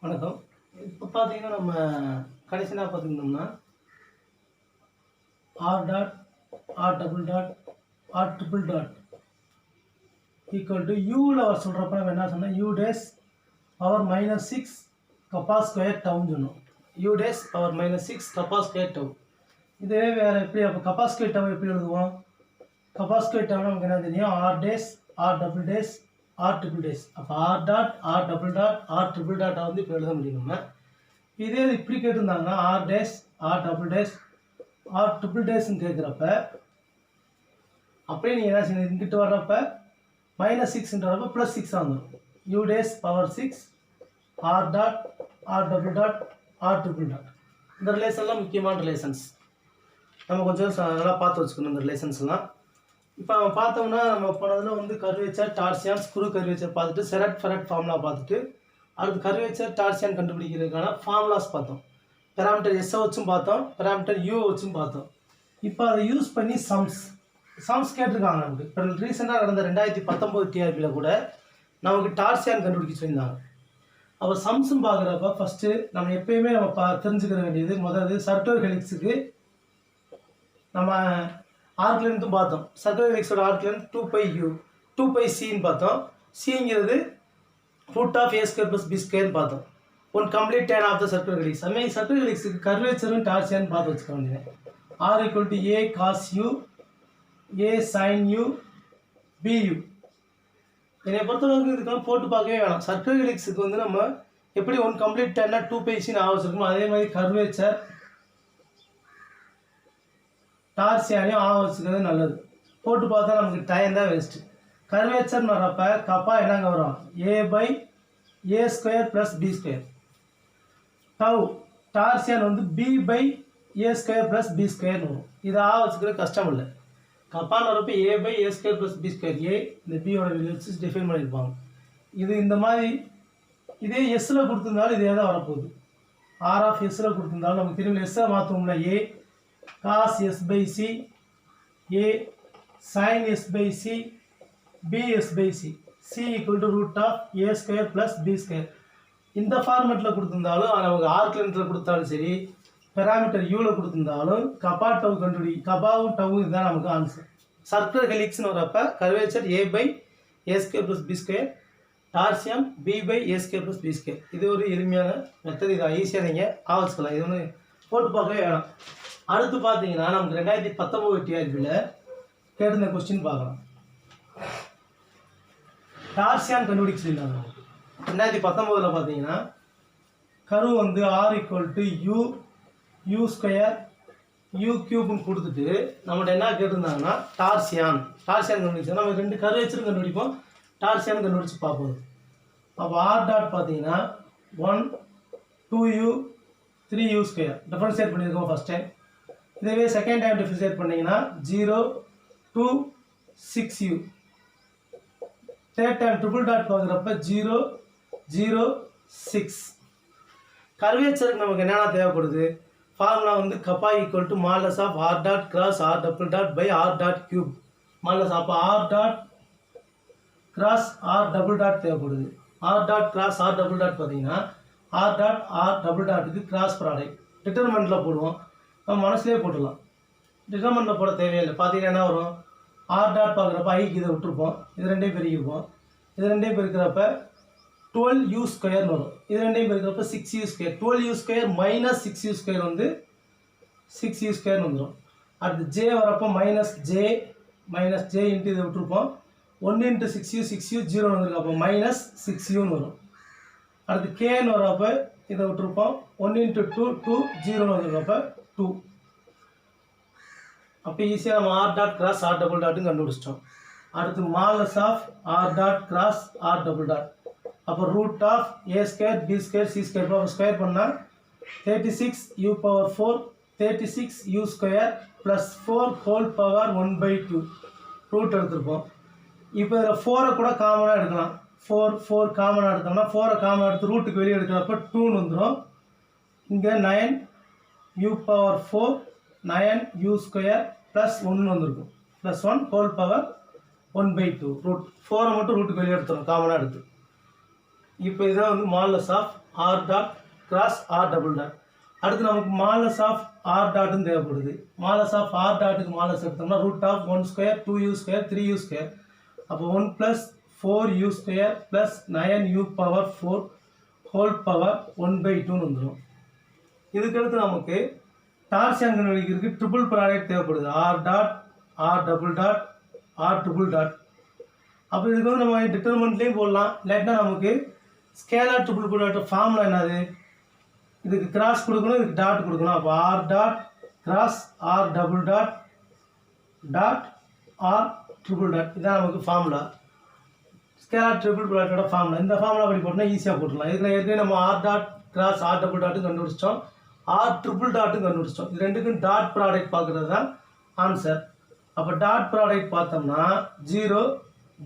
வணக்கம். இப்போ பார்த்தீங்கன்னா, நம்ம கடைசியா பார்த்துருந்தோம்னா, r dot, R double dot, R triple dot equal to யூவில் அவர் சொல்கிறப்ப நம்ம என்ன சொன்னோம், u dash power -6 kappa square டவுன்னு சொன்னோம். U dash power -6 kappa square tau. இதுவே வேறு எப்படி, அப்போ கப்பா ஸ்கொயர் டவு எப்படி எழுதுவோம்? கப்பா ஸ்கொயர் டவு நமக்கு என்ன தெரியும்? R dash, R double dash, r triple dash. அப்போ R dot, R double dot, R triple டாட்டை வந்து இப்போ எழுத முடியும் நம்ம. இதே இப்படி கேட்டிருந்தாங்கன்னா r dash, R double dash, r triple டேஸ்ன்னு கேட்குறப்ப அப்படியே நீங்கள் என்ன செய்யணும், இங்கிட்டு வர்றப்ப -6 வரப்போ +6 வந்துடும். U dash power 6 R dot, R double dot, R triple dot. இந்த ரிலேஷன்லாம் முக்கியமான ரிலேஷன்ஸ், நம்ம கொஞ்சம் நல்லா பார்த்து வச்சுக்கணும் இந்த ரிலேஷன்ஸ்லாம். இப்போ நம்ம பார்த்தோம்னா, நம்ம போனதில் வந்து கர்வேச்சர், டார்சியான், ஸ்க்ரூ கர்வேச்சர் பார்த்துட்டு செரட் ஃபெரட் ஃபார்முலா பார்த்துட்டு அடுத்து கர்வேச்சர் டார்சியான் கண்டுபிடிக்கிறதுக்கான ஃபார்முலாஸ் பார்த்தோம். பெராமீட்டர் எஸ்ஸை வச்சும் பார்த்தோம், பெராமீட்டர் யூ வச்சும் பார்த்தோம். இப்போ அதை யூஸ் பண்ணி சம்ஸ் கேட்டிருக்காங்க நமக்கு. இப்போ ரீசெண்டாக நடந்த 2019 டிஆர்பியில் கூட நமக்கு டார்சியான் கண்டுபிடிக்க சொல்லியிருந்தாங்க. அப்போ சம்ஸ்ன்னு பார்க்குறப்ப ஃபஸ்ட்டு நம்ம எப்பயுமே நம்ம தெரிஞ்சுக்கிற வேண்டியது முதல்ல சர்க்குலர் ஹெலிக்ஸுக்கு நம்ம ஆர்க் லென்த்தும் பார்த்தோம். சர்க்குலர் ஹெலிக்ஸோட ஆர்க் லென்த் 2πu 2πcன்னு பார்த்தோம். சிங்கிறது √a² + b² பார்த்தோம். One complete turn of the circular helix. அதுமாதிரி சர்க்குலர் ஹெலிக்ஸுக்கு கர்வேச்சரும் டார்சியான்னு பார்த்து வச்சுக்க வேண்டியது. R = a cos u, a sin u, bu. என்னை பொறுத்தளவுக்கு இதுக்கெல்லாம் போட்டு பார்க்கவே வேணாம். சர்க்குலர் ஹெலிக்ஸுக்கு வந்து நம்ம எப்படி ஒன் கம்ப்ளீட் டேன்னா 2πcன்னு ஆவச்சிருக்கோமோ அதே மாதிரி கர்வேச்சர் டார்சியானையும் ஆக வச்சுக்கிறது நல்லது. போட்டு பார்த்தா நமக்கு டைம் தான் வேஸ்ட்டு. கர்வேச்சர்னு வரப்ப கப்பா என்னங்க வரும், a/a² + b². டவு டார்சியான் வந்து b/a² + b² வரும். இதை ஆக வச்சுக்கிறது கஷ்டம் இல்லை. கப்பான்னு வரப்போ a/a² + b². a இந்த பியோட வச்சு டிஃபைன் பண்ணியிருப்பாங்க. இது இந்த மாதிரி இதே எஸ்ஸில் கொடுத்துருந்தாலும் இதே தான் வரப்போகுது. R(s)ல் கொடுத்துருந்தாலும் நமக்கு திரும்ப எஸ்ஸை மாற்றோம்னா a cos s/c, a sin s/c, b s/c, c = √a² + b². இந்த ஃபார்மெட்டில் கொடுத்துருந்தாலும் நமக்கு ஆர்க் லென்த்தில் கொடுத்தாலும் சரி, பெராமீட்டர் யூவில் கொடுத்துருந்தாலும் கப்பா டவு கப்பாவும் டவும் இதுதான் நமக்கு ஆன்சர். சர்க்குலர் ஹெலிக்ஸ்னு வரப்போ curvature a/a² + b², டார்சியம் b/a² + b². இது ஒரு எளிமையான மெத்தட். இதை ஈஸியாக நீங்கள் ஆவச்சுக்கலாம். இது ஒன்று போட்டு பார்க்கவே வேணாம். அடுத்து பார்த்தீங்கன்னா நமக்கு 2019 டிஆர்பியில் கேட்டிருந்த கொஸ்டின் பார்க்கலாம். டார்சியான் கண்டுபிடிக்க சொல்லியிருந்தாங்க. 2019 பார்த்தீங்கன்னா கரு வந்து R = u², u³ கொடுத்துட்டு நம்மகிட்ட என்ன கேட்டிருந்தாங்கன்னா டார்சியான் கண்டுபிடிச்சா நம்ம 2 கர்வேச்சரும் கண்டுபிடிப்போம், டார்சியான் கண்டுபிடிச்சு பார்ப்போம். அப்போ ஆர் டாட் பார்த்தீங்கன்னா 1 2u 3u². டிஃபரன்ஷியேட் பண்ணியிருக்கோம் ஃபஸ்ட் டைம். இதுவே செகண்ட் டைம் டிஃபரன்ஷியேட் பண்ணிங்கன்னா 0 2 6u. Third time triple dot பார்க்குறப்ப 0 0 6. கர்வேச்சருக்கு நமக்கு என்னென்ன தேவைப்படுது? ஃபார்முலா வந்து kappa = modulus of r dot cross r double dot by r dot cube. Modulus அப்போ r dot cross r double dot தேவைப்படுது. r dot cross r double dot பார்த்தீங்கன்னா r dot r double டாட்டுக்கு cross product டிட்டர்மெண்ட்டில் போடுவோம். நம்ம மனசுலேயே போட்டுடலாம், டிட்டர்மெண்ட்டில் போட தேவையில்லை. பார்த்தீங்கன்னா என்ன வரும், r டாட் பார்க்குறப்ப ஐக்கு இதை விட்டுருப்போம், இது ரெண்டையும் பெருக்கிருப்போம். இது ரெண்டையும் பெருக்கிறப்ப 12u² வரும். இது ரெண்டையும் பெருக்கிறப்ப 6u². 12u² - 6u² வந்து 6u² வந்துடும். அடுத்து j வரப்போ -j இன்ட்டு இதை விட்டுருப்போம். 1 × 6u 6u 0 வந்துருக்கு. அப்போ -6uன்னு வரும். அடுத்து kன்னு வரப்போ இதை விட்டுருப்போம். 1 × 2 2 0 வந்துருக்கப்போ 2. அப்போ ஈஸியாக நம்ம r dot cross r double டாட்டும் கண்டுபிடிச்சிட்டோம். அடுத்து modulus of r dot cross r double dot. அப்போ √a² b² c² இப்போ ஸ்கொயர் பண்ணால் 36u⁴ 36u² + 4 whole power 1/2 root எடுத்துருப்போம். இப்போ இதில் 4 கூட காமனாக எடுக்கலாம். 4 காமனாக எடுத்தோம்னா 4 காமனாக எடுத்து ரூட்டுக்கு வெளியே எடுக்கிறப்ப 2ன்னு வந்துடும். இங்கே 9u⁴ 9u² + 1 வந்துருக்கும். +1 ஹோல் பவர் 1/2 ரூட். 4 மட்டும் ரூட்டுக்கு வெளியே எடுத்துரும் காமனாக எடுத்து. இப்போ இதான் வந்து modulus of R dot cross R double dot. அடுத்து நமக்கு மாலஸ் ஆஃப் ஆர் டாட்னு தேவைப்படுது. மாலஸ் ஆஃப் ஆர் டாட்டுக்கு மாலஸ் எடுத்தோம்னா root of 1 square 2u square 3u square. அப்போ 1 + 4u square plus 9u power 4 whole power 1/2ன்னு வந்துடும். இதுக்கடுத்து நமக்கு டார்சியன் கண்டுபிடிக்கிறதுக்கு ட்ரிபிள் ப்ராடக்ட் தேவைப்படுது. R dot R double dot R triple dot. அப்போ இதுக்கு வந்து நம்ம டிட்டர்மெண்ட்லேயும் போடலாம். இல்லாட்டினா நமக்கு ஸ்கேலார் ட்ரிபிள் ப்ராடக்ட் ஃபார்முலா என்னது, இதுக்கு கிராஸ் கொடுக்கணும், இதுக்கு டாட் கொடுக்கணும். அப்போ R dot cross R double dot dot R triple dot. இதுதான் நமக்கு ஃபார்முலா, ஸ்கேலார் ட்ரிபிள் ப்ராடக்டோட ஃபார்முலா. இந்த ஃபார்முலா அப்படி போட்டோம்னா ஈஸியாக போட்டுடலாம். இதில் ஏற்கனவே நம்ம r dot cross R double டாட்டும் கண்டுபிடிச்சிட்டோம், ஆர் ட்ரிபிள் டாட்டும் கண்டுபிடிச்சிட்டோம். இது ரெண்டுக்கும் டாட் ப்ராடக்ட் பார்க்குறது தான் ஆன்சர். அப்போ டாட் ப்ராடக்ட் பார்த்தோம்னா 0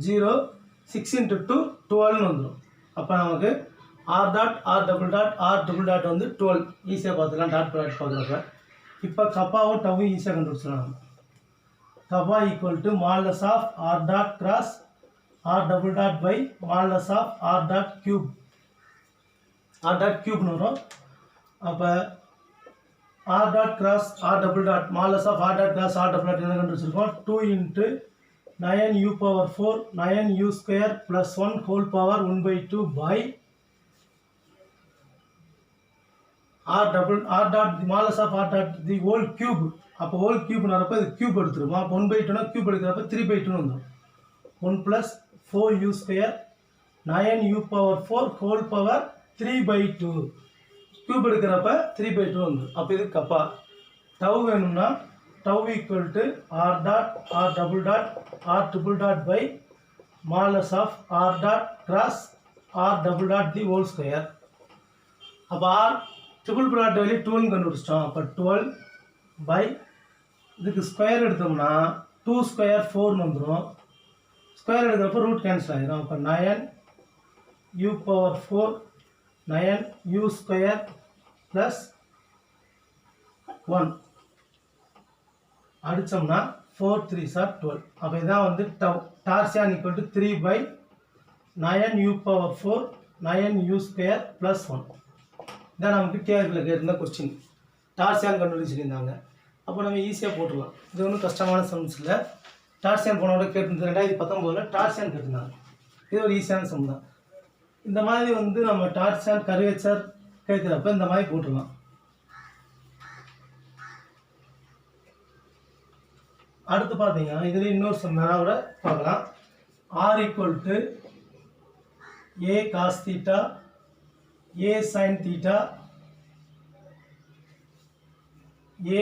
0 6 × 2 12ன்னு வந்துடும். அப்போ நமக்கு R dot R double dot R triple dot வந்து 12 ஈஸியாக பார்த்துக்கலாம் டாட் ப்ராடக்ட் பார்க்குறப்ப. இப்போ கப்பாவும் டவ்வும் ஈஸியாக கண்டுபிடிச்சிடலாம். Kappa equal to modulus of R dot cross R double dot by modulus of R dot cube. R dot கியூப்னு வரும். அப்போ R dot cross R double dot modulus of R dot cross R double dot என்ன கண்டுபிடிச்சிருக்கோம், 2 × 9u power 4 9u square plus 1 whole power 1/2 by r dot the modulus of R dot the whole cube. அப்போ whole கியூப்னு வரப்போ இது cube எடுத்துருவோம். அப்போ 1/2னா cube எடுக்கிறப்ப 3/2ன்னு வந்துடும். 1 + 4u square 9u power 4 whole power 3/2 cube எடுக்கிறப்ப 3/2 வந்துடும். அப்போ இது கப்பா. டவ் வேணும்னா tau equal to R dot R double dot R triple dot by modulus of R dot cross R double dot the whole square. அப்போ R triple product value 12 கண்டுபிடிச்சிட்டோம். அப்போ 12 by இதுக்கு square எடுத்தோம்னா 2 square 4ன்னு வந்துடும். Square எடுக்கிறப்ப root cancel ஆகிடும். அப்போ 9u power 4 9u square plus 1 அடித்தோம்னா 4 3s are 12. அப்போ இதான் வந்து torsion equal to 3/9u power 4 9u square plus 1. இதான் நமக்கு டிஆர்பியில் கேட்டிருந்த கொஸ்டின். டார்சியான் கண்டுபிடிச்சிருந்தாங்க. அப்போ நம்ம ஈஸியாக போட்டுடலாம். இது ஒன்றும் கஷ்டமான சம்ஸ் இல்லை. டார்சியான் போனோட கேட்டிருந்தது 2019 டார்சியான் கேட்டிருந்தாங்க. இது ஒரு ஈஸியான சம் தான். இந்த மாதிரி வந்து நம்ம டார்சியான் கர்வேச்சர் கேட்குறப்ப இந்த மாதிரி போட்டுடலாம். அடுத்து பார்த்தீங்கன்னா இதில் இன்னொரு சம் கூட பார்க்கலாம். R equal to A cos theta A sign theta A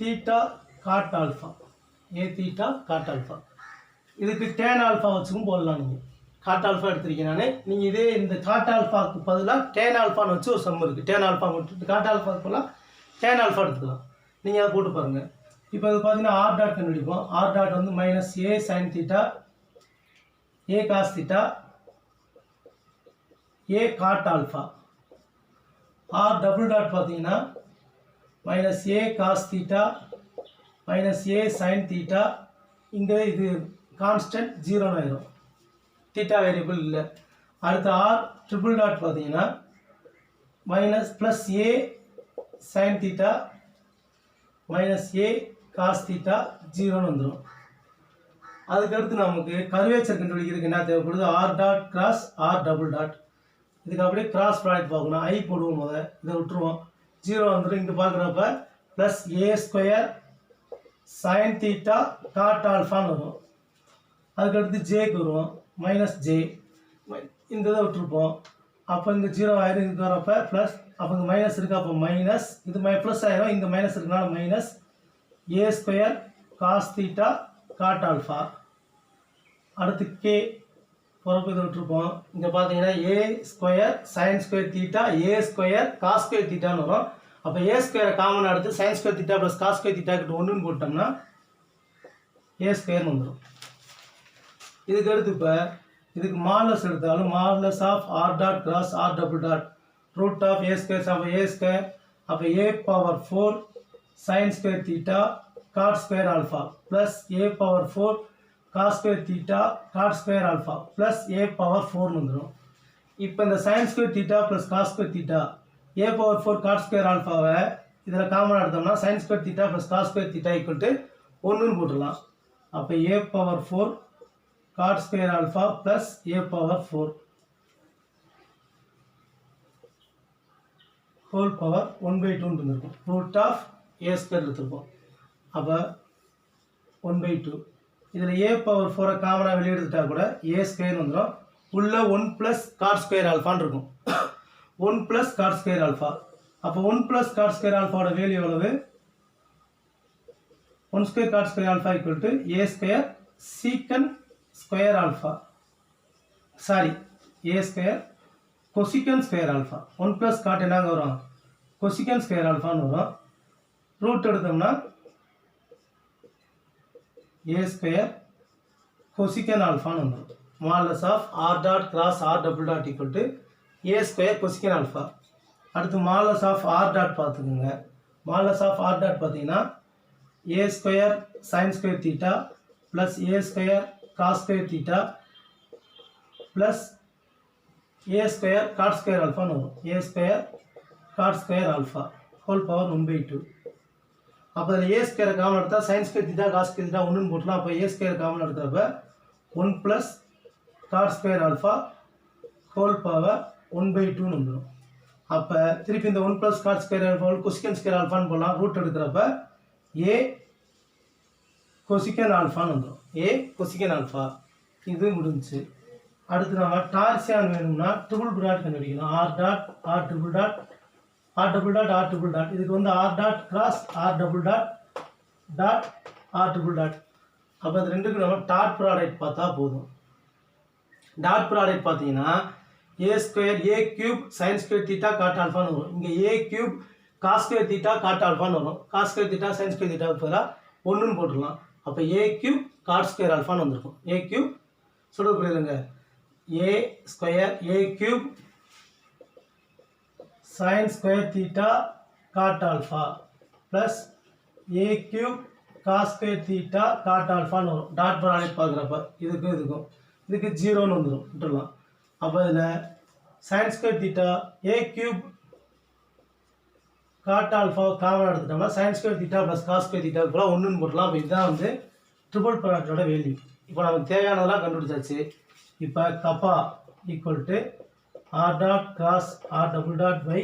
theta cot alpha A theta cot alpha. இதுக்கு டேன் ஆல்ஃபா வச்சுக்கும் போடலாம். நீங்கள் காட் ஆல்ஃபா எடுத்துருக்கீங்கனாலே நீங்கள் இதே இந்த காட் ஆல்ஃபாவுக்கு பதிலாக டேன் ஆல்ஃபான்னு வச்சு ஒரு சம் இருக்குது. டேன் ஆல்ஃபா மட்டும் காட் ஆல்ஃபாவுக்கு பதிலாக டேன் ஆல்ஃபா எடுத்துக்கலாம். நீங்கள் அதை போட்டு பாருங்கள். இப்போ இது பார்த்தீங்கன்னா ஆர் டாட் கண்டுபிடிப்போம். ஆர் டாட் வந்து minus a sign theta a cos theta a cot alpha. R double dot பார்த்தீங்கன்னா minus a cos theta minus a sign theta. இங்கே இது கான்ஸ்டன்ட் 0ன்னு ஆயிரும், தீட்டா வேரியபிள் இல்லை. அடுத்து ஆர் ட்ரிபிள் டாட் பார்த்தீங்கன்னா minus plus a sign theta minus a cos theta 0ன்னு வந்துடும். அதுக்கடுத்து நமக்கு கர்வேச்சர் கண்டுபிடிக்கிறதுக்கு என்ன தேவைப்படுது, r dot cross R double dot. இதுக்கு அப்படியே கிராஸ் ப்ராடக்ட் பார்க்கணும். ஐ போடுவோம், முதல் இதை விட்டுருவோம், 0 வந்துடும். இங்கே பார்க்குறப்ப plus A square sine theta cot ஆல்ஃபான்னு வரும். அதுக்கடுத்து ஜேக்கு வருவோம், மைனஸ் ஜே. இந்த இதை விட்டுருப்போம். அப்போ இங்கே 0 ஆயிரும். இதுக்கு வரப்போ ப்ளஸ், அப்போ இங்கே மைனஸ் இருக்குது, அப்போ மைனஸ் இது ப்ளஸ் ஆயிரும். இங்கே மைனஸ் இருக்கனால minus a square cos theta cot alpha. அடுத்து கே பொறுப்பு இதை விட்டுருப்போம். இங்கே பார்த்தீங்கன்னா a square sine square theta a square cos square தீட்டான்னு வரும். அப்போ ஏ ஸ்கொயரை காமன் எடுத்து sine square theta plus cos square theta கிட்ட 1ன்னு போட்டோம்னா ஏ ஸ்கொயர்னு வந்துடும். இதுக்கு அடுத்து இப்போ இதுக்கு மாலஸ் எடுத்தாலும் modulus of R dot cross R double dot root of a square of a square. அப்போ a power 4 sine square theta cot square alpha plus a power 4 cos square theta cot square alpha plus a power 4ன்னு வந்துடும். இப்போ இந்த sin square theta plus cos square theta a power 4 cot square ஆல்ஃபாவை இதில் காமனாக எடுத்தோம்னா sin square theta plus cos square theta equal to 1ன்னு போட்டுடலாம். அப்போ a power 4 cot square alpha plus a power 4 whole power 1/2ன்னு இருந்திருக்கும். ரூட் ஆஃப் a ஸ்கொயர் எடுத்துருப்போம். அப்போ 1/2 இதில் a பவர் 4 காமனாக வெளியே எடுத்துட்டா கூட a ஸ்கொயர் வந்துடும். உள்ள 1 ப்ளஸ் காட் ஸ்கொயர் ஆல்ஃபான்னு இருக்கும். 1 ப்ளஸ் காட் ஸ்கொயர் ஆல்ஃபா. அப்போ 1 ப்ளஸ் காட் ஸ்கொயர் ஆல்ஃபாவோட வேல்யூ எவ்வளவு? 1 square cot square alpha equal to a square secant square alpha, sorry a square cosecant square alpha. 1 plus cot என்னங்க வரும்? கொசிக்கன் square ஆல்ஃபான்னு வரும். Root எடுத்தோம்னா a square cosecant ஆல்ஃபான்னு வந்துடும். Modulus of r dot cross r double dot equal to a square cosecant alpha. அடுத்து modulus of r dot பார்த்துக்குங்க. Modulus of r dot பார்த்தீங்கன்னா a square sin square theta plus a square cos square theta plus a square cot square ஆல்ஃபான்னு வரும். a square cot square alpha whole power 1/2. அப்போ அதில் a ஸ்கொயரை common எடுத்தால் sin square theta cos square theta 1ன்னு போட்டலாம். அப்போ a square common எடுக்கிறப்ப 1 plus cot square alpha whole power 1/2ன்னு வந்துடும். அப்போ திருப்பி இந்த 1 plus cot square alpha cosecant square ஆல்ஃபான்னு போடலாம். ரூட் எடுக்கிறப்ப a கொசிக்கன் ஆல்ஃபான்னு வந்துடும். a கொசிக்கன் ஆல்ஃபா இது முடிஞ்சிச்சு. அடுத்து நம்ம டார்சியான் வேணும்னா ட்ரிபிள் டாட் கண்டுபிடிக்கணும். r dot r triple dot r double dot r triple dot. இதுக்கு வந்து r dot cross r double dot dot r triple dot. அப்போ அது ரெண்டுக்கு நம்ம டாட் ப்ராடக்ட் பார்த்தா போதும். டாட் ப்ராடக்ட் பார்த்தீங்கன்னா a square a cube sin square theta cot ஆல்ஃபான்னு வரும். இங்கே a cube cos square theta cot ஆல்ஃபான்னு வரும். Cos square theta sin square தீட்டாவுக்கு பதிலாக 1ன்னு போட்டுடலாம். அப்போ a கியூப் காட் ஸ்கொயர் ஆல்ஃபான்னு வந்திருக்கும். a கியூப் சொல்ல புரியுதுங்க. a square a cube sin square theta cot alpha plus a cube cos square theta cot ஆல்ஃபான்னு வரும். டாட் ப்ராடக்ட் பார்க்குறப்ப இதுக்கும் இதுக்கு 0ன்னு வந்துடும் விட்டுடலாம். அப்போ இதில் sin square theta a cube cot alpha common எடுத்துட்டோம்னா sin square theta plus cos square theta கூட 1ன்னு போட்டலாம். அப்போ இதுதான் வந்து ட்ரிபிள் ப்ராடக்டோட வேல்யூ. இப்போ நமக்கு தேவையானதெல்லாம் கண்டுபிடிச்சாச்சு. இப்போ kappa equal to r dot cross r double dot by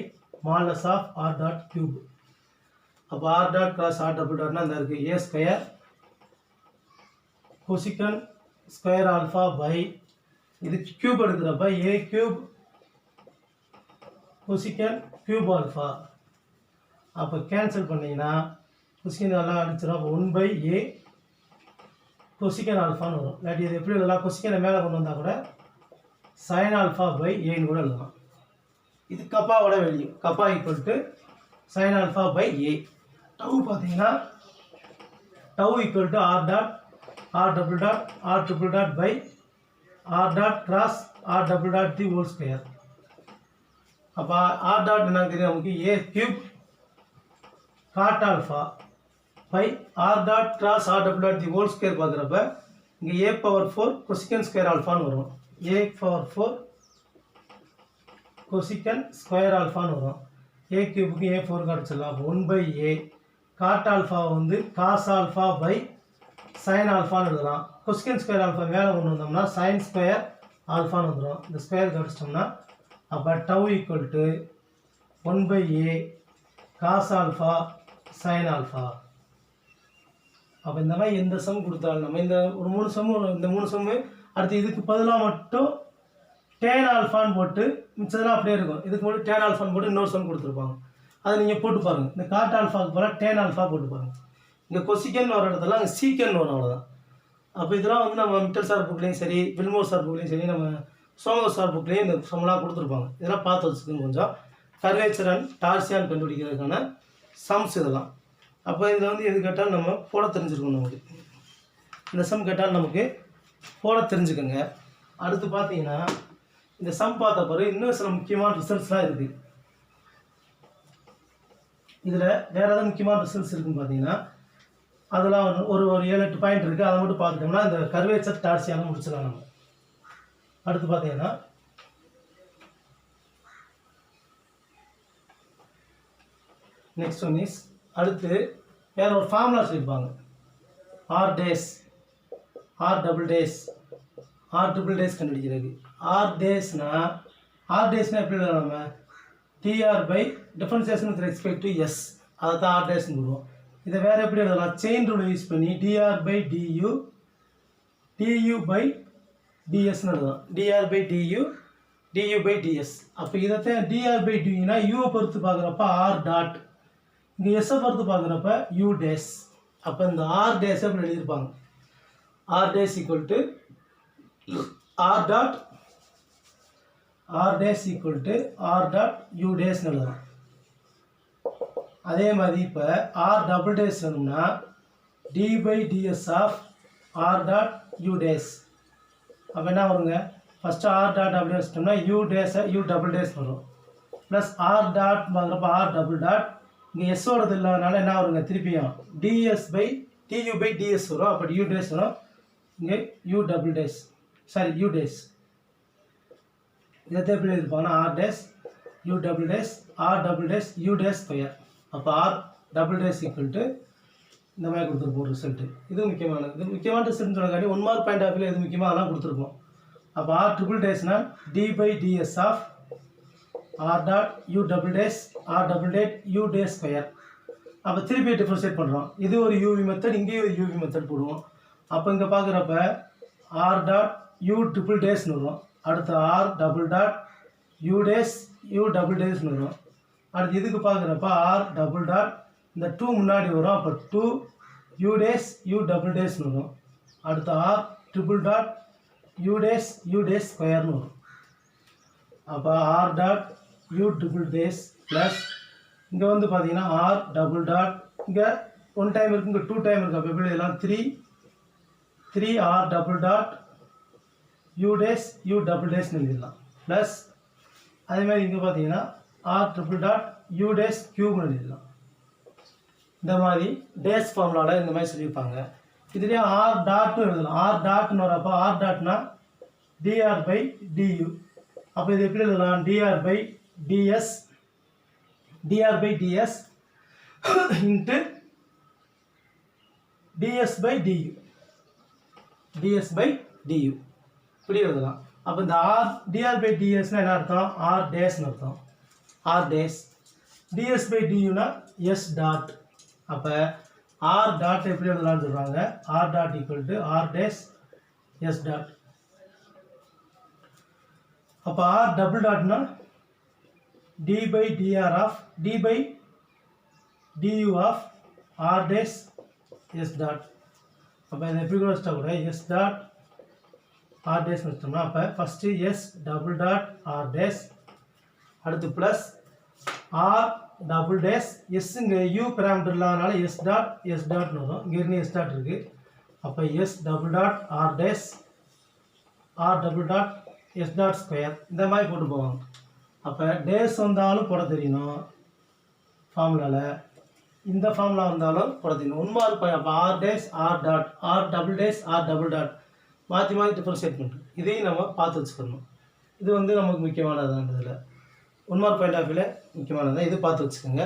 modulus of r dot cube. அப்போ r dot cross r double டாட்னா இந்த இருக்குது a square cosecant square alpha by இது கியூப் எடுக்கிறப்ப a cube cosecant cube alpha. அப்போ cancel பண்ணிங்கன்னா cosecant எல்லாம் அடிச்சிடும். 1/a கொசிக்கன் ஆல்ஃபான்னு வரும். இல்லாட்டி இது எப்படி எழுதலாம்? கொசிக்கனை மேலே கொண்டு வந்தால் கூட sin ஆல்ஃபா பை ஏன்னு கூட எழுதலாம். இது கப்பாவோட value. Kappa equal to sin alpha by a. Tau பார்த்தீங்கன்னா tau equal to r dot r double dot r triple dot by r dot cross r double dot the whole square. அப்போ r dot என்ன தெரியும் நமக்கு? a cube cot alpha by r dot cross r double dot the whole square பார்க்குறப்ப இங்கே a power 4 cosecant square ஆல்ஃபான்னு வரும். a power 4 cosecant square ஆல்ஃபான்னு வரும். a கியூபுக்கு a 4 கிடச்சிடலாம். 1/a God alpha வந்து காஸ் ஆல்ஃபா பை sin ஆல்ஃபான்னு எழுதலாம். கொசிக்கன் square alpha மேலே கொண்டு வந்தோம்னா sin ஸ்கொயர் ஆல்ஃபான்னு வந்துடும். இந்த ஸ்கொயர் கிடச்சிட்டோம்னா அப்போ tau equal to 1/a cos alpha sin alpha. அப்போ இந்த மாதிரி எந்த சம் கொடுத்தாலும் நம்ம இந்த ஒரு 3 சம்மு இந்த 3 சம்மு அடுத்து இதுக்கு பதிலாக மட்டும் டேன் ஆல்ஃபான்னு போட்டு மிச்சதெல்லாம் அப்படியே இருக்கும். இதுக்கு மட்டும் டேன் ஆல்ஃபான்னு போட்டு இன்னொரு சம் கொடுத்துருப்பாங்க. அதை நீங்கள் போட்டு பாருங்கள். இந்த காட் ஆல்ஃபாவுக்கு போல டேன் ஆல்ஃபா போட்டு பாருங்கள். இங்கே கொசிக்கன் வர இடத்துல அங்கே சீக்கன் வரும், அவ்வளோதான். அப்போ இதெல்லாம் வந்து நம்ம மிட்டல் சார் புக்லேயும் சரி வில்மோர் சார் புக்லேயும் சரி நம்ம சோமர் சார் புக்லேயும் இந்த சம்லாம் கொடுத்துருப்பாங்க. இதெல்லாம் பார்த்து வச்சுக்கோங்க. கொஞ்சம் கர்வேச்சர் அண்ட் டார்சியான் கண்டுபிடிக்கிறதுக்கான சம்ஸ் இதெல்லாம். அப்போ இதில் வந்து எது கேட்டாலும் நம்ம போட தெரிஞ்சுருக்கணும். நமக்கு இந்த சம் கேட்டாலும் நமக்கு போட தெரிஞ்சுக்கோங்க. அடுத்து பார்த்தீங்கன்னா இந்த சம் பார்த்த பிறகு இன்னும் சில முக்கியமான ரிசல்ட்ஸ்லாம் இருக்குது. இதில் வேறு ஏதாவது முக்கியமான ரிசல்ட்ஸ் இருக்குன்னு பார்த்தீங்கன்னா அதெல்லாம் ஒரு 7-8 பாயிண்ட் இருக்குது. அதை மட்டும் பார்த்துட்டோம்னா இந்த கர்வேச்சர் டார்சியானை முடிச்சிடலாம் நம்ம. அடுத்து பார்த்தீங்கன்னா நெக்ஸ்ட் ஒன் இஸ் அடுத்து வேறு ஒரு ஃபார்முலா சொல்லியிருப்பாங்க. R dash R double dash கண்டுபிடிக்கிறது. ஆர் டேஸ்னால் எப்படி எழுதலாம் நம்ம? Dr by differentiation with respect to S, அதை தான் ஆர் டேஸ்ன்னு போடுவோம். இதை வேறு எப்படி எழுதலாம்? செயின் ரூல் யூஸ் பண்ணி டிஆர் பை டியூ பை டிஎஸ்ன்னு எழுதலாம். Dr by du by ds. அப்போ இதைத்தான் டிஆர் பை டியூனா யூவை பொறுத்து பார்க்குறப்ப ஆர் டாட், இங்கே எஸ்ஸை பொறுத்து பார்க்குறப்ப யூ டேஸ். அப்போ இந்த ஆர் டேஸ் அப்படி எழுதியிருப்பாங்க. R dash equal to R dot u டேஸ்ன்னு எழுதலாம். அதே மாதிரி இப்போ ஆர் டபுள் டேஸ் வேணும்னா d by ds of R dot you dash. அப்போ என்ன வருங்க? ஃபஸ்ட்டு ஆர் டாட் அப்படி வச்சிட்டோம்னா யூ டபுள் டேஸ் வரும். ப்ளஸ் ஆர் டாட் பார்க்குறப்ப ஆர் டபுள் டாட், இங்கே எஸ்ஸோடது இல்லாதனால என்ன வருங்க? திருப்பியும் ds by du by ds வரும். அப்போ யூ டேஸ் வரும். இங்கே யூ டேஸ். இதை எப்படி இருப்பாங்கன்னா r dash u double dash u dash square. அப்போ r double dash equal to இந்த மாதிரி கொடுத்துருப்போம் ரிசல்ட்டு. இது முக்கியமானது. இது முக்கியமான ரிசல்ட்னு சொன்னக்காண்டி 1 மார்க் பாயிண்ட் ஆஃப் வியூவில் எது முக்கியமாக அதெல்லாம் கொடுத்துருப்போம். அப்போ ஆர் ட்ரிபிள் டேஸ்னால் d by ds of R dot u double dash u dash square. அப்போ திருப்பி டிஃபரன்ஷியேட் பண்ணுறோம். இது ஒரு யூவி மெத்தட், இங்கேயும் ஒரு யூவி மெத்தட் போடுவோம். அப்போ இங்கே பார்க்குறப்ப ஆர் டாட் யூ ட்ரிபிள் டேஸ்னு வரும். அடுத்து r double dot u double டேஸ்னு வரும். அடுத்து இதுக்கு பார்க்குறப்ப ஆர் டபுள் டாட் இந்த 2 முன்னாடி வரும். அப்போ 2 யூ டபுள் டேஸ்னு வரும். அடுத்து R triple dot you dash ஸ்கொயர்னு வரும். அப்போ R dot you triple dash plus இங்கே வந்து பார்த்தீங்கன்னா ஆர் டபுள் டாட், இங்கே 1 டைம் இருக்குது, இங்கே 2 டைம் இருக்குது. அப்போ எப்படி இதெல்லாம் 3 r double dot u double டேஸ்னு எழுதிடலாம். ப்ளஸ் அதேமாதிரி இங்கே பார்த்தீங்கன்னா r triple dot you dash க்யூப்னு எழுதிடலாம். இந்த மாதிரி டேஸ் ஃபார்முலாவில் இந்த மாதிரி சொல்லியிருப்பாங்க. இதுலேயே ஆர் டாட்னு எழுதலாம். ஆர் டாட்னு வரப்போ ஆர் டாட்னா டிஆர் பை டியூ. அப்போ இது எப்படி எழுதலாம்? Dr by ds into ds by du இப்படி எழுதலாம். அப்போ இந்த டிஆர் பை டிஎஸ்னால் என்ன அர்த்தம்? ஆர் டேஸ்னு அர்த்தம். R dash. டிஎஸ் பை டியூனா எஸ் டாட். அப்போ ஆர் டாட் எப்படி எழுதலாம்னு சொல்கிறாங்க? R dot equal to r dash s dot. அப்போ ஆர் டபுள் டாட்னா d by du of r dash s dot. அப்போ இதை எப்படி கூட வச்சுட்டா கூட எஸ் டாட் ஆர் டேஸ் வச்சிட்டோம்னா அப்போ first s double dot r dash, அடுத்து plus r double dash s, இங்கே யூ பேராமீட்டர் இல்லாதனால எஸ் டாட்னு வரும். இங்கே இருந்து எஸ் டாட் இருக்குது. அப்போ s double dot r dash s dot square இந்த மாதிரி போட்டு போவாங்க. அப்போ டேஸ் வந்தாலும் போட தெரியணும் ஃபார்முலாவில், இந்த ஃபார்முலா வந்தாலும் போட தெரியணும். 1 மார்க் பாயிண்ட். அப்போ R dash R double dot மாற்றி டிஃபரன்ஷியேட் பண்ணுறது. இதையும் நம்ம பார்த்து வச்சுக்கணும். இது வந்து நமக்கு முக்கியமானதான். இதில் 1 மார்க் பாயிண்ட் ஆஃப் வியூவில் முக்கியமானதான். இது பார்த்து வச்சுக்கோங்க.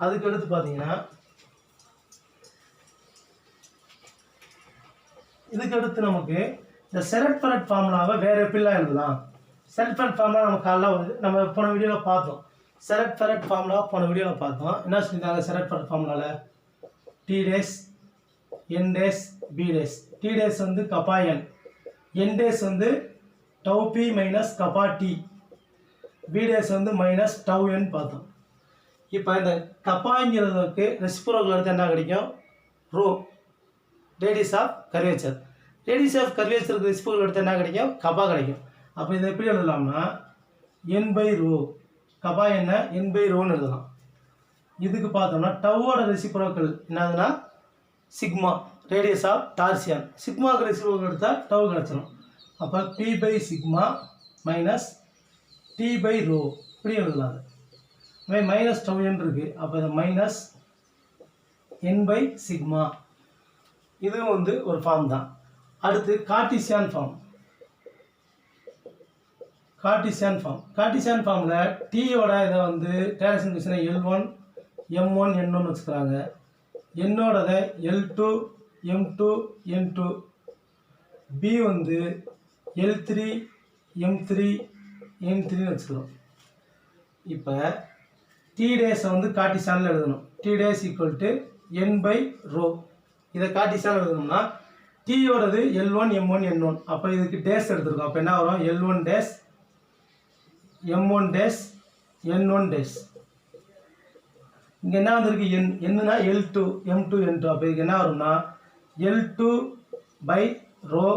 அதுக்கு அடுத்து பார்த்தீங்கன்னா இதுக்கு அடுத்து நமக்கு இந்த செலக்ட் ஃபரட் ஃபார்முலாவை வேறு எப்படிலாம் எழுதலாம்? செலக்ட் ஃபரட் ஃபார்முலா நம்ம போன வீடியோவில் பார்த்தோம். செலக்ட் ஃபரட் ஃபார்முலா போன வீடியோவில் பார்த்தோம். என்ன சொல்லியிருக்காங்க செலக்ட் ஃபரட் ஃபார்முலாவில்? T dash, n dash, b dash. T dash வந்து கப்பா என், என் டேஸ் வந்து tau b minus kappa t, b dash வந்து மைனஸ் டவு என் பார்த்தோம். இப்போ இந்த கப்பாங்கிறதுக்கு ரெசிப்ரோக்கல் எடுத்து என்ன கிடைக்கும்? Rho, radius of curvature. Radius of கர்வேச்சருக்கு ரெசிப்ரோக்கல் எடுத்து என்ன கிடைக்கும்? கப்பா கிடைக்கும். அப்போ இதை எப்படி எழுதலாம்னா என் பை ரோ, கப்பா என்ன என் பை ரோன்னு எழுதலாம். இதுக்கு பார்த்தோம்னா டவோட ரெசிப்ரோக்கல் என்னதுன்னா சிக்மா, ரேடியஸ் ஆஃப் டார்சியன். சிக்மாவுக்கு ரெசிப்ரோக்கல் எடுத்தால் டவு கிடச்சிடும். அப்போ B by sigma minus T by rho இப்படி எழுதலாம். அது மைனஸ் டவு என் இருக்குது. அப்போ இதை மைனஸ் என் பை சிக்மா. இதுவும் வந்து ஒரு ஃபார்ம் தான். அடுத்து கார்ட்டீசியன் ஃபார்ம். கார்ட்டீசியன் ஃபார்மில் டீயோட இதை வந்து டைரக்ஷன் கொஸ்டினை L1 M1 N1 வச்சுக்கிறாங்க. என்னோடத L2 M2 N2, B வந்து L3 M3 N3 வச்சுக்கிறோம். இப்போ T டேஸை வந்து கார்ட்டீசியனில் எழுதணும். T days equal to N by rho. இதை கார்ட்டீசியனில் எழுதணும்னா Tயோடது L1 M1 N1. அப்போ இதுக்கு டேஸ் எடுத்துருக்கோம். அப்போ என்ன வரும்? L1 dash M1 dash N1 dash. இங்கே என்ன வந்திருக்கு? என்னன்னா L2 M2 N2. அப்போ இதுக்கு என்ன வரும்னா L2 by rho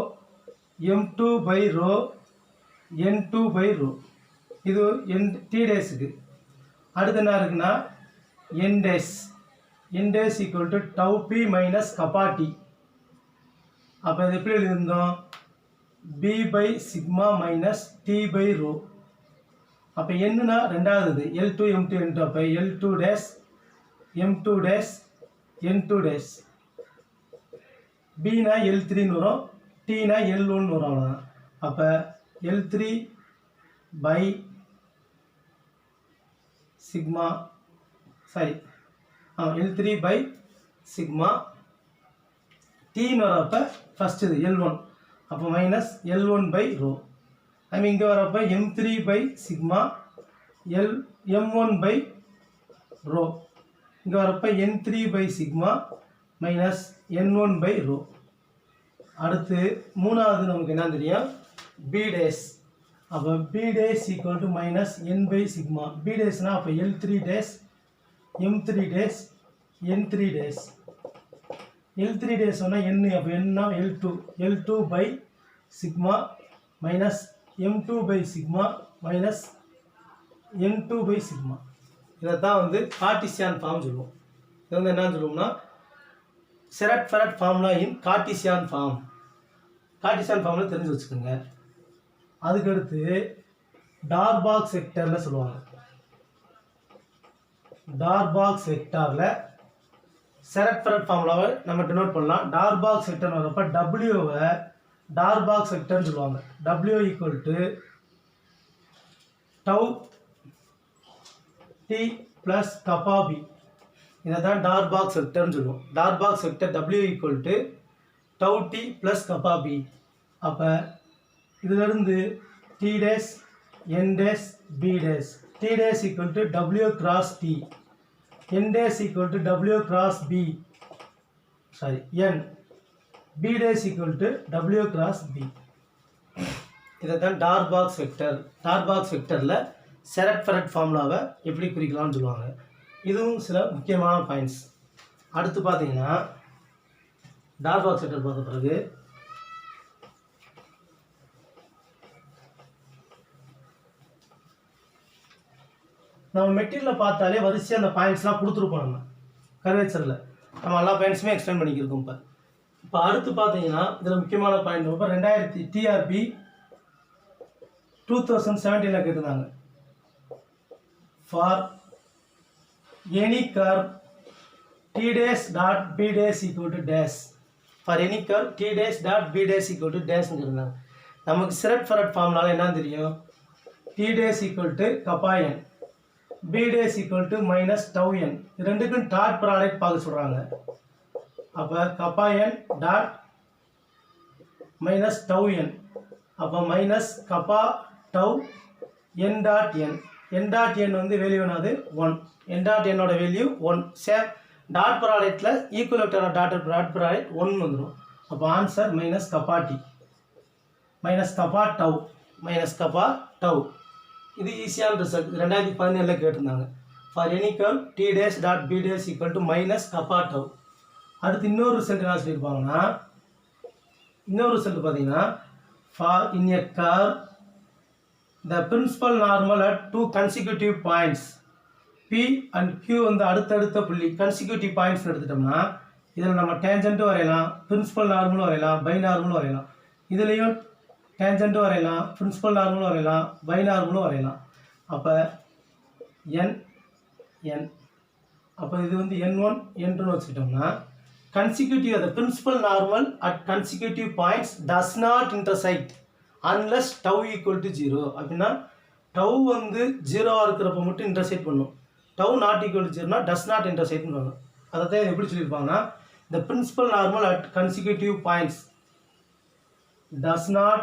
M2 by rho N2 by rho. இது T டேஸுக்கு. அடுத்து என்ன இருக்குன்னா N dash. N dash equal to tau P minus kappa T. அப்போ இது எப்படி எழுதியிருந்தோம்? B by sigma minus T by rho. அப்போ என்னன்னா ரெண்டாவது L2 M2 N2. அப்போ L2 dash M2 dash N2 dash. B னா L3ன்னு வரும், T னா L1ன்னு வரும். அவ்வளோதான். அப்போ L3 by sigma, L3 by sigma Tன்னு வரப்போ ஃபஸ்ட்டு இது L1. அப்போ மைனஸ் L1 by rho. இங்கே வரப்போ M3 by sigma M1 by rho. இங்கே வரப்போ N3 by sigma minus N1 by rho. அடுத்து மூணாவது நமக்கு என்ன தெரியும்? B dash. அப்போ B dash equal to minus N by sigma. B dashனா அப்போ L3 dash M3 dash N3 dash. L3 dash சொன்னால் N. அப்போ Nனா L2 by sigma minus M2 by sigma minus N2 by sigma. இதை தான் வந்து Cartesian form சொல்லுவோம். இது வந்து என்னன்னு சொல்லுவோம்னா செரட் ஃபெரட் ஃபார்ம்னா இன் கார்ட்டீசியன் ஃபார்ம். கார்ட்டீசியன் ஃபார்மில் தெரிஞ்சு வச்சுக்கோங்க. அதுக்கடுத்து டார்பாக்ஸ் வெக்டரில் சொல்லுவாங்க. டார்பாக்ஸ் வெக்டரில் செரட் ஃபெரட் ஃபார்முலாவை நம்ம டினோட் பண்ணலாம். டார்பாக்ஸ் வெக்டர் வரப்போ டபிள்யூவை டார்பாக்ஸ் வெக்டர்னு சொல்லுவாங்க. W equal to tau T plus kappa B. இதை தான் டார்பாக்ஸ் வெக்டர்னு சொல்லுவோம். Darboux vector W equal to tau T plus kappa B. அப்போ இதிலிருந்து T dash N dash B dash. T dash equal to W cross T. N dash equal to W cross B. N. B dash equal to W cross B. இதை தான் டார்பாக்ஸ் vector. டார்பாக்ஸ் வெக்டரில் செரட் ferret ஃபார்முலாவை எப்படி குறிக்கலாம்னு சொல்லுவாங்க. இதுவும் சில முக்கியமான பாயிண்ட்ஸ். அடுத்து பார்த்தீங்கன்னா டார்பாக்ஸ் வெக்டர் பார்த்த பிறகு நம்ம மெட்டீரியலை பார்த்தாலே வரிசையாக அந்த பாயிண்ட்ஸ்லாம் கொடுத்துருப்போம். நம்ம கர்வேச்சரில் நம்ம எல்லா பாயிண்ட்ஸுமே எக்ஸ்பிளைன் பண்ணிக்கிருக்கோம். இப்போ அடுத்து பார்த்தீங்கன்னா இதில் முக்கியமான பாயிண்ட் இப்போ 2000 TRB 2017 கேட்டிருந்தாங்க. For any curve T dash dot B dash equal to dash. For any curve T dash dot B dash equal to dashன்னு இருந்தாங்க. நமக்கு செரட் ஃபெரட் ஃபார்முலாவில் என்ன தெரியும்? T dash equal to kappa n, B dash equal to minus tau n. ரெண்டுக்கும் dot product பார்க்க சொல்கிறாங்க. அப்போ kappa n dot minus tau n. அப்போ minus kappa tau n dot n. n dot n வந்து value என்னது? 1. n dot n ஓட value 1. Same dot ப்ராடக்டில் equal dot product 1 வந்துடும். அப்போ answer minus kappa t minus kappa tau minus kappa tau. இது ஈஸியான result. 2017 கேட்டிருந்தாங்க. For any curve T dash dot B dash equal to minus kappa tau. அடுத்து இன்னொரு result என்ன சொல்லியிருப்பாங்கன்னா, இன்னொரு ரிசல்ட் பார்த்தீங்கன்னா for in a curve the principal normal at 2 consecutive points P and Q வந்து அடுத்தடுத்த புள்ளி கன்சிக்யூட்டிவ் பாயிண்ட்ஸ் எடுத்துட்டோம்னா இதில் நம்ம டேஞ்சன்ட்டும் வரையலாம், பிரின்சிபல் நார்மலும் வரையலாம், பை நார்மலும் வரையலாம். இதுலேயும் டேஞ்சன்ட்டும் வரையலாம், பிரின்சிபல் நார்மலும் வரையலாம், பை நார்மலும் வரையலாம். அப்போ n அப்போ இது வந்து N1 N2ன்னு வச்சுக்கிட்டோம்னா consecutive the principal normal at consecutive points does not intersect unless tau equal to 0. அப்படின்னா tau வந்து 0 இருக்கிறப்ப மட்டும் இன்டர்செக்ட் பண்ணும். டவு நாட் ஈக்குவல் டு ஜீரோனா டஸ் நாட் இன்டர்செக்ட்னு சொல்லுவாங்க. அதை தான் எப்படி சொல்லியிருப்பாங்கன்னா the principal normal at consecutive points does not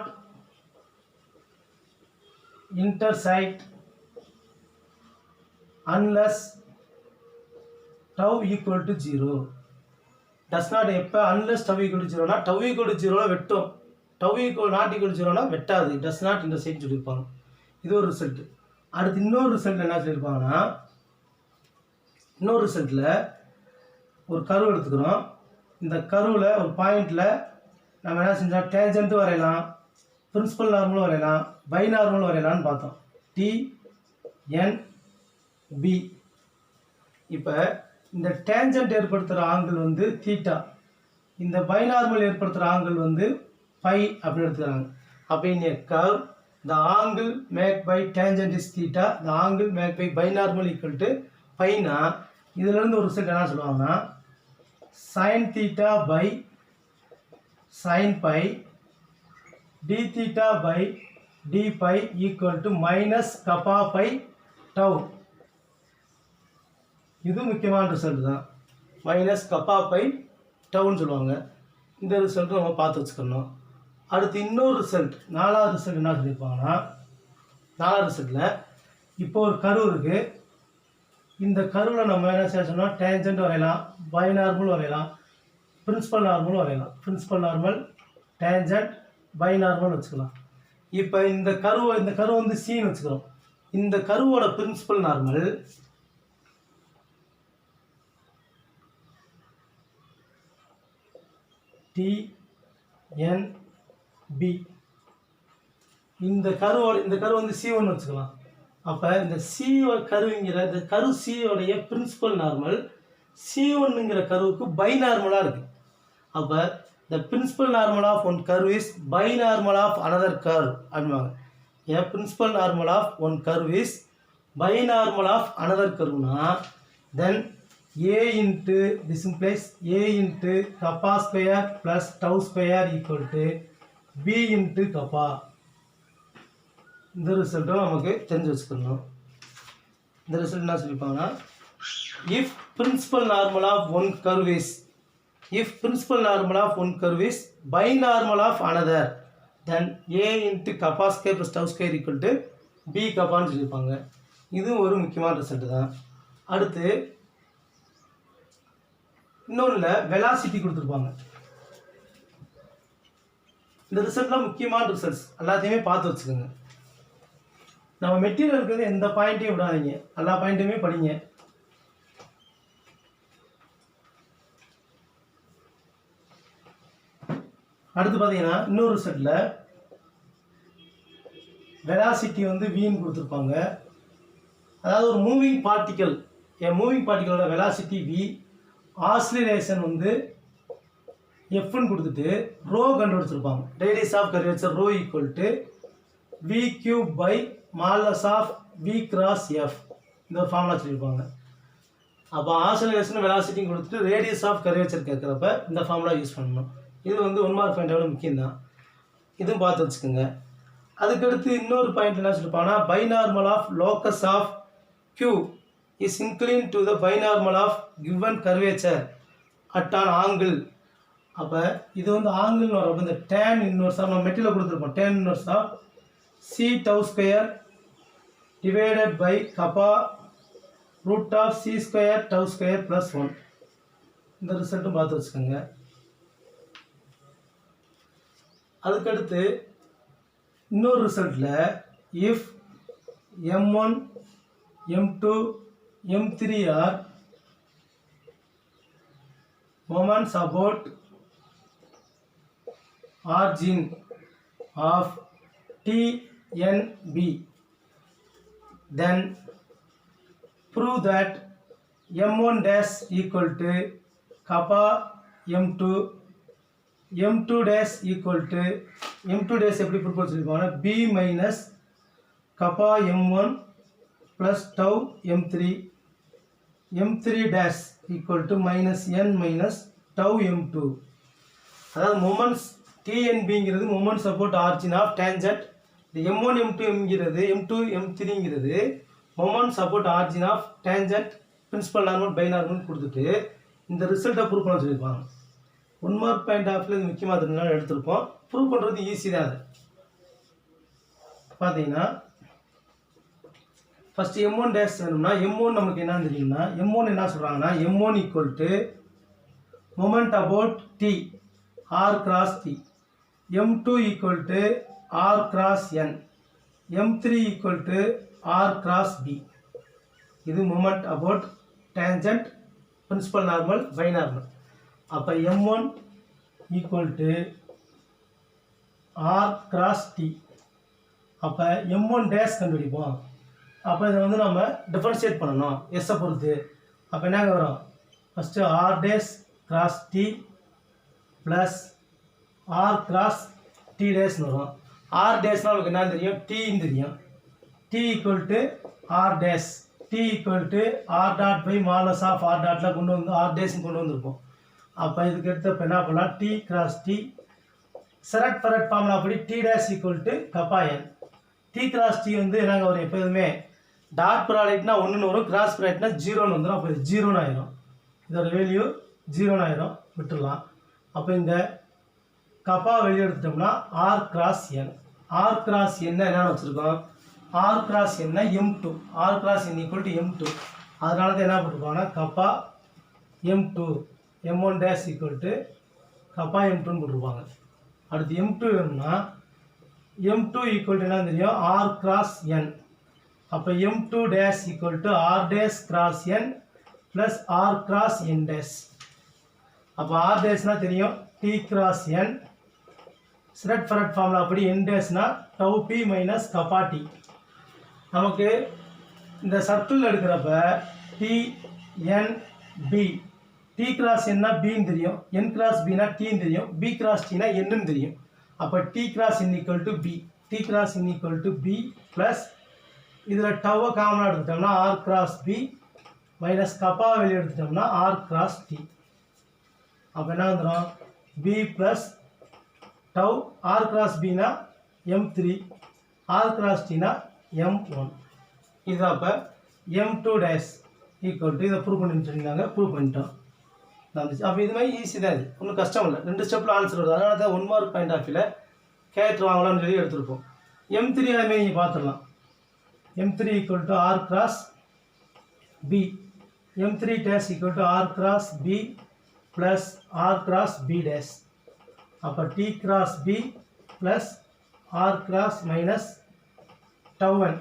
intersect unless tau equal to 0. does not எப்போ unless tau equal to 0னா tau equal to 0 வெட்டும், tau equal not equal to 0னா வெட்டாது, does not intersect சொல்லியிருப்பாங்க. இது ஒரு ரிசல்ட். அடுத்து இன்னொரு result என்ன சொல்லியிருப்பாங்கன்னா, இன்னொரு ரிசல்ட்டில் ஒரு கர்வ் எடுத்துக்கிறோம். இந்த கர்வில் ஒரு பாயிண்டில் நம்ம என்ன செஞ்சோம், டேஞ்சன்ட்டு வரையலாம், பிரின்சிபல் நார்மலும் வரையலாம், பை நார்மலும் வரையலாம்னு பார்த்தோம். TNB. இப்போ இந்த டேஞ்சன்ட் ஏற்படுத்துகிற ஆங்கிள் வந்து தீட்டா, இந்த பை நார்மல் ஏற்படுத்துகிற ஆங்கிள் வந்து பை அப்படின்னு எடுத்துக்கிறாங்க. அப்போ இந்த curve the angle made by tangent is theta, the angle made by binormal equal to pi னா இதிலிருந்து ஒரு ரிசல்ட் என்ன சொல்லுவாங்கன்னா sin theta by sin pi d theta by d pi equal to minus kappa pi tau. இது முக்கியமான result தான், minus kappa by டவுன்னு சொல்லுவாங்க. இந்த ரிசல்ட் நம்ம பார்த்து வச்சுக்கணும். அடுத்து இன்னொரு ரிசல்ட், நாலாவது ரிசல்ட் என்ன சொல்லியிருப்பாங்கன்னா, நாலாவது ரிசல்ட்டில் இப்போ ஒரு கர்வ் இருக்குது. இந்த கர்வில் நம்ம என்ன செய்ய சொன்னால் டேஞ்சன்ட் வரையலாம், பை நார்மல் வரையலாம், பிரின்சிபல் நார்மலும் வரையலாம். Principal normal, tangent, binormal வச்சுக்கலாம். இப்போ இந்த கர்வ் வந்து சின்னு வச்சுக்கிறோம். இந்த கர்வோட பிரின்சிபல் நார்மல் TNB. இந்த கர்வ் வந்து C1 வச்சுக்கலாம். அப்போ இந்த கருவுங்கிற இந்த கரு சியோடைய பிரின்சிபல் நார்மல் C1ங்கிற கருவுக்கு பை நார்மலாக இருக்குது. அப்போ the principal normal of one curve is binormal of another curve அப்படின்வாங்க. ஏன் principal normal of one curve is binormal of another கர்வ்னா then A into this implies A into kappa square plus tau square equal to B into kappa. இந்த ரிசல்ட்டும் நமக்கு தெரிஞ்சு வச்சுக்கணும். இந்த result என்ன சொல்லிப்பாங்கன்னா, if principal normal of one curve is binormal of another then A into kappa square plus tau square equal to B kappaன்னு சொல்லியிருப்பாங்க. இது ஒரு முக்கியமான ரிசல்ட் தான். அடுத்து இன்னொன்றில் வெலாசிட்டி கொடுத்துருப்பாங்க. இந்த ரிசல்ட்லாம் முக்கியமான ரிசல்ட்ஸ், எல்லாத்தையுமே பார்த்து வச்சுக்கோங்க. நம்ம மெட்டீரியல் இருக்கிறது எந்த பாயிண்ட்டையும் விடாதீங்க, எல்லா பாயிண்ட்டுமே படிங்க. அடுத்து பார்த்தீங்கன்னா இன்னொரு ரிசல்ட்டில் வெலாசிட்டி வந்து வின்னு கொடுத்துருப்பாங்க. அதாவது ஒரு மூவிங் பார்ட்டிக்கலோட வெலாசிட்டி வி, ஆசிலேஷன் வந்து எஃப்னு கொடுத்துட்டு ரோ கண்டுபிடிச்சிருப்பாங்க. Radius of curvature rho equal to v cube by modulus of v cross f. இந்த ஒரு ஃபார்முலா சொல்லியிருப்பாங்க. அப்போ ஆசிலேஷன் வெலாசிட்டியும் கொடுத்துட்டு ரேடியஸ் ஆஃப் கர்வேச்சர் கேட்குறப்ப இந்த ஃபார்முலா யூஸ் பண்ணணும். இது வந்து 1 மார்க் பாயிண்டோட முக்கியம்தான், இதுவும் பார்த்து வச்சுக்கோங்க. அதுக்கடுத்து இன்னொரு பாயிண்ட் என்ன சொல்லியிருப்பாங்கன்னா, binormal of locus of q is inclined to the binormal of given curvature at an angle. அப்போ இது வந்து ஆங்கிள்னு வரப்போ இந்த tan இன்வர்ஸ் ஆஃப் நம்ம மெட்டீரியல் கொடுத்துருப்போம். tan inverse of C tau square divided by kappa root of C square tau square plus 1. இந்த ரிசல்ட்டும் பார்த்து வச்சுக்கோங்க. அதுக்கடுத்து இன்னொரு ரிசல்ட்டில் if M1 M2 M3 are moments about origin of TNB, then prove that M1 dash equal to kappa M2, M2 dash equal to M2 dash எப்படி propose பண்ணிருப்பாங்கன்னா B minus kappa M1 plus tau M3, M3 dash equal to minus n minus tau M2. அதாவது moments TNBங்கிறது moments about origin of tangent. இந்த M1 M2 என்கிறது M2 M3ங்கிறது moment support origin of tangent principal normal by normal கொடுத்துட்டு இந்த ரிசல்ட்டை prove பண்ண சொல்லியிருப்பாங்க. 1 மார்க் பாயிண்ட் ஆஃப்ல இது முக்கியமாக தெரிஞ்சாலும் எடுத்திருப்போம். ப்ரூவ் பண்ணுறது ஈஸி தான். அது பார்த்தீங்கன்னா ஃபஸ்ட்டு M1 டேஷ் வேணும்னா M1 நமக்கு என்னன்னு தெரியும்னா M1 என்ன சொல்கிறாங்கன்னா M1 equal to moment about T R cross T, M2 equal to R cross N, M3 equal to R cross B. இது moment about tangent principal normal by normal. அப்போ M1 equal to R cross T. அப்போ M1 dash கண்டுபிடிப்போம். அப்போ இதை வந்து நம்ம differentiate பண்ணணும் எஸ்ஸை பொறுத்து. அப்போ என்னங்க வரும், first R dash cross T plus R cross T டேஷ்னு வரும். R டேஷ்னால் நமக்கு என்ன தெரியும், Tன்னு தெரியும். T equal to R dash, T equal to R dot by modulus of R டாட்டில் கொண்டு வந்து R டேஷ்னு கொண்டு வந்திருப்போம். அப்போ இதுக்கு எடுத்து இப்போ என்ன பண்ணலாம், T cross T Serret Frenet formula அப்படி T dash equal to kappa N. T cross T வந்து என்னங்க வரும், எப்போதுமே டாட் ப்ராடக்ட்னா 1ன்னு வரும், கிராஸ் ப்ராடக்ட்னா 0ன்னு வந்துடும். அப்போ இது 0ன்னு ஆயிரும். இதோட வேல்யூ 0ன்னு ஆயிரும், விட்டுடலாம். அப்போ இந்த கப்பா வெளியே எடுத்துட்டோம்னா R cross N. R cross என்ன என்னென்னு வச்சுருக்கோம், R கிராஸ் என்ன M2, R cross N equal to M2. அதனால தான் என்ன போட்டிருப்பாங்கன்னா kappa M2, M1 dash equal to kappa M2ன்னு போட்டிருப்பாங்க. அடுத்து M2 வேணும்னா M2 ஈக்குவல் டு என்ன தெரியும், R கிராஸ் N. அப்போ M2 dash equal to R dash cross N plus R cross N dash. அப்போ R டேஷ்னா தெரியும் T cross N, Serret Frenet formula அப்படி N டேஷ்னா tau P minus kappa T. நமக்கு இந்த சர்க்கிள் எடுக்கிறப்ப T N B, T cross Nனா Bன்னு தெரியும், N கிராஸ் Bனா Tன்னு தெரியும், B கிராஸ் Tனா Nன்னு தெரியும். அப்போ T cross N equal to B, T cross N equal to B plus இதில் டவ்வை காமனாக எடுத்துட்டோம்னா R cross B minus kappa வெளியே எடுத்துட்டோம்னா R கிராஸ் T. அப்போ என்ன வந்துடும், B ப்ளஸ் டவ் R கிராஸ் Bனா M3, R கிராஸ் Tனா M1. இது அப்போ M2 டேஷ் ஈக்குவல் டு இதை ப்ரூவ் பண்ணிட்டு இருந்தாங்க, ப்ரூவ் பண்ணிட்டோம். அப்போ இது மாதிரி ஈஸி தான், இது ஒன்றும் கஷ்டம் இல்லை. 2 ஸ்டெப்பில் ஆன்சர் வருது. அதனால தான் 1 மார்க் பாயிண்ட் ஆஃப் வியூவில் கேரக்டர் வாங்கலாம்னு சொல்லி எடுத்துருப்போம். M3 அதுமாதிரி நீங்கள் பார்த்துடலாம். M3 equal to R cross B, M3 dash equal to R cross B plus R cross B dash. அப்போ T cross B plus R cross minus tau n.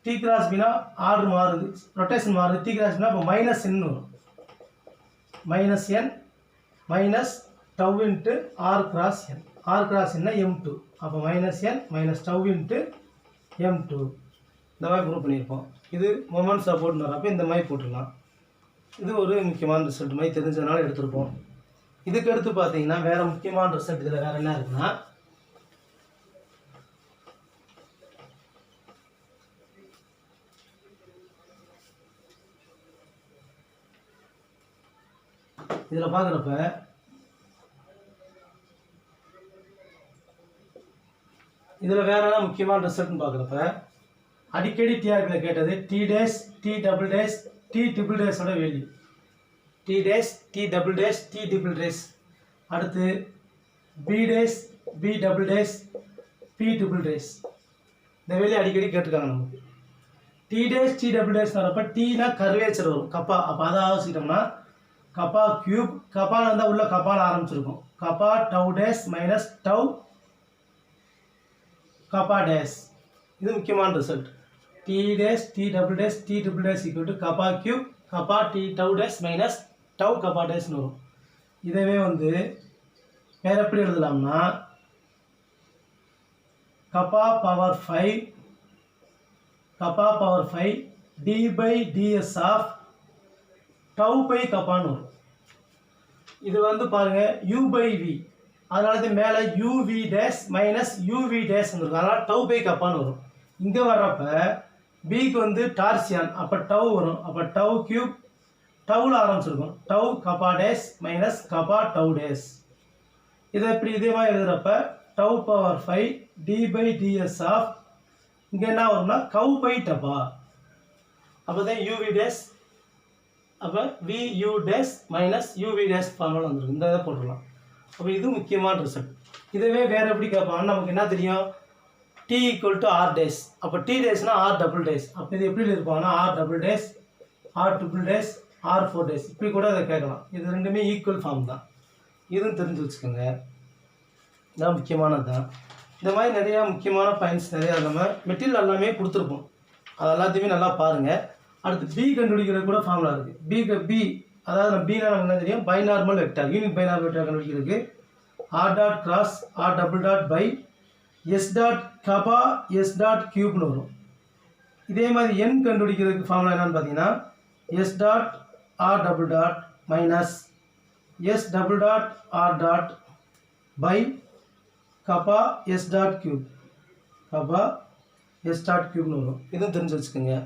T cross B னா order மாறுது, rotation மாறுது. T cross B னா அப்போ minus n வரும், minus n minus tau into R cross n. R cross n M2, அப்போ minus n minus tau into M2. இந்த மாதிரி prove பண்ணியிருப்போம். இது மொமெண்ட் சப்போர்ட்னு வரப்போ இந்த மாதிரி போட்டுடலாம். இது ஒரு முக்கியமான ரிசல்ட் மாதிரி தெரிஞ்சதுனால எடுத்திருப்போம். இதுக்கு அடுத்து பார்த்தீங்கன்னா வேறு முக்கியமான ரிசல்ட் இதில் வேறு என்ன இருக்குன்னா, இதில் பார்க்குறப்ப இதில் வேறு என்ன முக்கியமான ரிசல்ட்னு பார்க்குறப்ப அடிக்கடி டிஆர்பியில் கேட்டது T dash T double dash T triple டேஷோட வேல்யூ, T dash T double dash T triple dash. அடுத்து B dash B double dash P triple dash. இந்த வேல்யூ அடிக்கடி கேட்டிருக்காங்க நமக்கு. T dash T double dash வரப்போ Tனா கர்வேச்சர் வரும், கப்பா. அப்போ அதை ஆரம்பிச்சிட்டோம்னா கப்பா கியூப், கப்பால் இருந்தால் உள்ள கப்பால் ஆரம்பிச்சிருக்கும். கப்பா டவு டேஷ் மைனஸ் டவு கப்பா டேஷ். இது முக்கியமான result. T dash T double dash T triple dash equal to kappa cube kappa T tau dash minus tau kappa dash வரும். இதவே வந்து வேற எப்படி எழுதலாம்னா kappa power 5 d by ds of tau by kappa ன்னு வரும். இது வந்து பாருங்க u by v, அதனால தான் மேலே uv dash minus uv dash வந்துருக்கும், அதனால tau by kappa ன்னு வரும். இங்கே வர்றப்ப பிக்கு வந்து டார்சியான், அப்போ டவு வரும். அப்போ டவு கியூப் டவுல ஆரம்பிச்சிருக்கும், tau kappa dash minus kappa tau dash. இதை இப்படி இதே மாதிரி எழுதுறப்ப tau power 5 d by ds of இங்கே என்ன வரும்னா கவு பை டப்பா. அப்போ தான் யூவி டேஸ் அப்போ VU dash minus UV dash formula வந்துடும். இந்த இதை போட்டுடலாம். அப்போ இது முக்கியமான ரிசல்ட். இதுவே வேறு எப்படி கேட்பாங்கன்னா நமக்கு என்ன தெரியும், T = R டேஸ். அப்போ T டேஸ்னால் R டபுள் டேஸ். அப்போ இது எப்படி இருப்பாங்கன்னா R double days, R triple days, R 4 days இப்படி கூட அதை கேட்கலாம். இது ரெண்டுமே ஈக்குவல் ஃபார்ம் தான். இதுவும் தெரிஞ்சு வச்சுக்கோங்க. இதான் முக்கியமானது தான். இந்த மாதிரி நிறையா முக்கியமான பாயிண்ட்ஸ் நிறையா நம்ம மெட்டீரியல் எல்லாமே கொடுத்துருப்போம். அது எல்லாத்தையுமே நல்லா பாருங்கள். அடுத்து B கண்டுபிடிக்கிறது கூட ஃபார்முலா இருக்குது. B அதாவது நம்ம Bனா நமக்கு என்ன தெரியும், binormal vector, unit binormal vector கண்டுபிடிக்கிறதுக்கு R dot cross R double dot by S dot kappa S dot கியூப்னு வரும். இதே மாதிரி N கண்டுபிடிக்கிறதுக்கு ஃபார்முலா என்னன்னு பார்த்தீங்கன்னா S dot R double dot minus S double dot R dot by kappa S dot cube, kappa S dot கியூப்னு வரும். இதுவும் தெரிஞ்சு வச்சுக்கோங்க.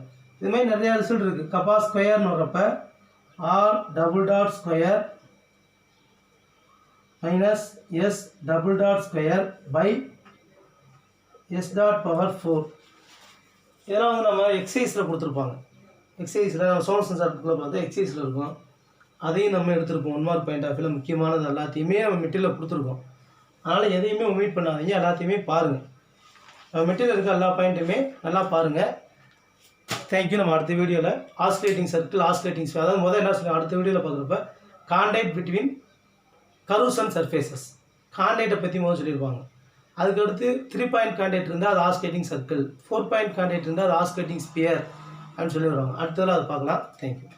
இதுமாதிரி நிறையா ரிசல்ட் இருக்குது. கபா ஸ்கொயர்னு வரப்ப R double dot square minus S double dot square by S dot power 4. இதெல்லாம் வந்து நம்ம எக்ஸசைஸில் கொடுத்துருப்பாங்க. எக்ஸசைஸில் நம்ம சோல்ஸ் சர்க்கிளில் பார்த்து எக்ஸசைஸில் இருக்கும். அதையும் நம்ம எடுத்துருக்கோம். 1 மார்க் பாயிண்ட் ஆஃப் வியூவில் முக்கியமானது எல்லாத்தையுமே நம்ம மெட்டீரியலில் கொடுத்துருக்கோம். அதனால் எதையுமே ஒமிட் பண்ணாதீங்க, எல்லாத்தையுமே பாருங்கள். மெட்டீரியல் இருக்க எல்லா பாயிண்ட்டுமே நல்லா பாருங்கள். தேங்க்யூ. நம்ம அடுத்த வீடியோவில் ஆஸ்குலேட்டிங் சர்க்கிள், ஆஸ்குலேட்டிங் ஸ்பியர், அதாவது முதல் என்ன சொல்லுங்கள், அடுத்த வீடியோவில் பார்க்குறப்ப contact between curves and surfaces, கான்டாக்டை பற்றி முதல் சொல்லியிருப்பாங்க. அதுக்கடுத்து 3 பாயிண்ட் கான்டாக்ட் இருந்தால் அது ஆஸ்குலேட்டிங் சர்க்கிள், 4 பாயிண்ட் கான்டாக்ட் இருந்தால் அது ஆஸ்குலேட்டிங் ஸ்பியர் அப்படின்னு சொல்லி வருவாங்க. அடுத்ததில் அதை பார்க்கலாம். தேங்க்யூ.